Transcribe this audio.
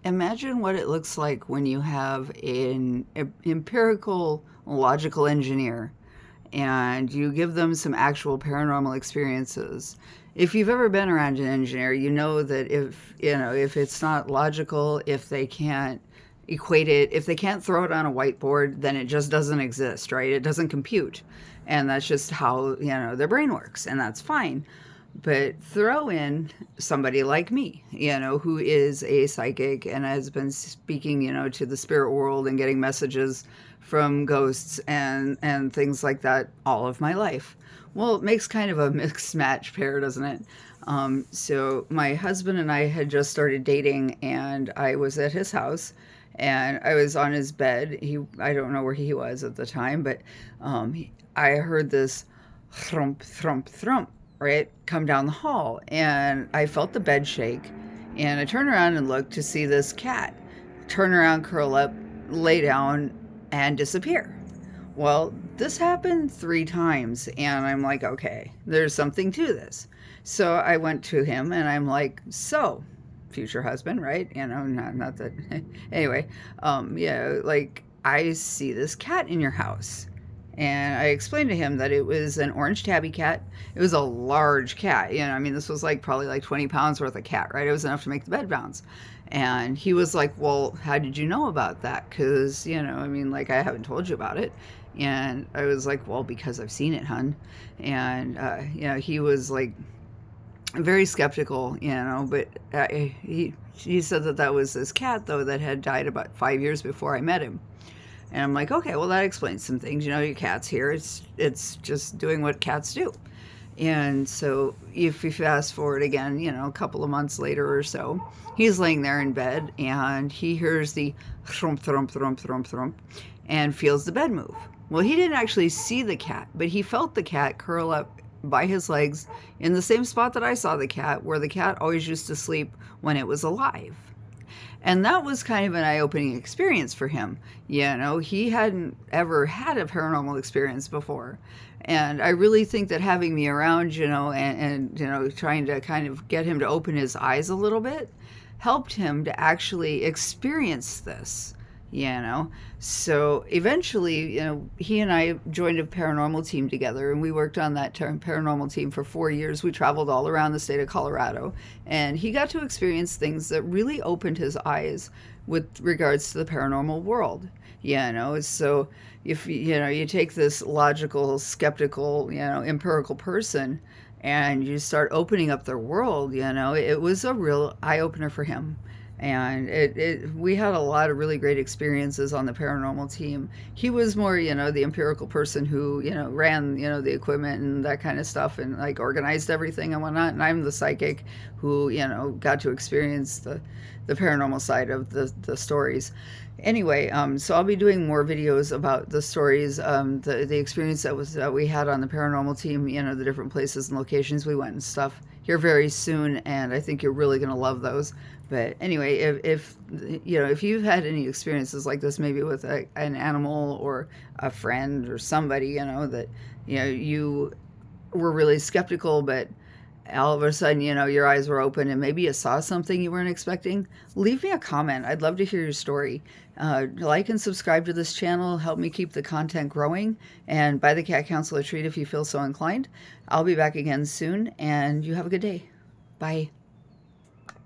Imagine what it looks like when you have an empirical logical engineer and you give them some actual paranormal experiences. If you've ever been around an engineer, you know that if it's not logical, if they can't equate it, if they can't throw it on a whiteboard, then it just doesn't exist, right? It doesn't compute. And that's just how, their brain works, and that's fine. But throw in somebody like me, who is a psychic and has been speaking, to the spirit world and getting messages from ghosts and things like that all of my life. Well, it makes kind of a mixed match pair, doesn't it? So my husband and I had just started dating, and I was at his house, and I was on his bed. I don't know where he was at the time, but I heard this thump, thump, thump, right, come down the hall, and I felt the bed shake, and I turned around and looked to see this cat turn around, curl up, lay down, and disappear. Well, this happened 3 times, and I'm like, okay, there's something to this. So I went to him, and I'm like, so, future husband, right? Not that. Anyway, yeah, like, I see this cat in your house. And I explained to him that it was an orange tabby cat. It was a large cat. I mean, this was like probably like 20 pounds worth of cat, right? It was enough to make the bed bounce. And he was like, well, how did you know about that? Because, I mean, like, I haven't told you about it. And I was like, well, because I've seen it, hun. And, he was like very skeptical, but he said that was this cat, though, that had died about 5 years before I met him. And I'm like, okay, well, that explains some things. Your cat's here. It's just doing what cats do. And so if you fast forward again, a couple of months later or so, he's laying there in bed and he hears the thump, thump, thump, thump, thump, and feels the bed move. Well, he didn't actually see the cat, but he felt the cat curl up by his legs in the same spot that I saw the cat, where the cat always used to sleep when it was alive. And that was kind of an eye opening experience for him. He hadn't ever had a paranormal experience before. And I really think that having me around, and trying to kind of get him to open his eyes a little bit helped him to actually experience this. So eventually, he and I joined a paranormal team together, and we worked on that paranormal team for 4 years. We traveled all around the state of Colorado, and he got to experience things that really opened his eyes with regards to the paranormal world. So if you take this logical, skeptical, empirical person, and you start opening up their world, it was a real eye opener for him. And we had a lot of really great experiences on the paranormal team. He was more, the empirical person who, ran, the equipment and that kind of stuff, and like organized everything and whatnot. And I'm the psychic who, got to experience the paranormal side of the stories. Anyway, so I'll be doing more videos about the stories, the experience that we had on the paranormal team, the different places and locations we went and stuff here very soon, and I think you're really going to love those. But anyway, if you've had any experiences like this, maybe with an animal or a friend or somebody, that you were really skeptical, but all of a sudden, your eyes were open and maybe you saw something you weren't expecting, leave me a comment. I'd love to hear your story. Like and subscribe to this channel. Help me keep the content growing. And buy the Cat Council a treat if you feel so inclined. I'll be back again soon, and you have a good day. Bye.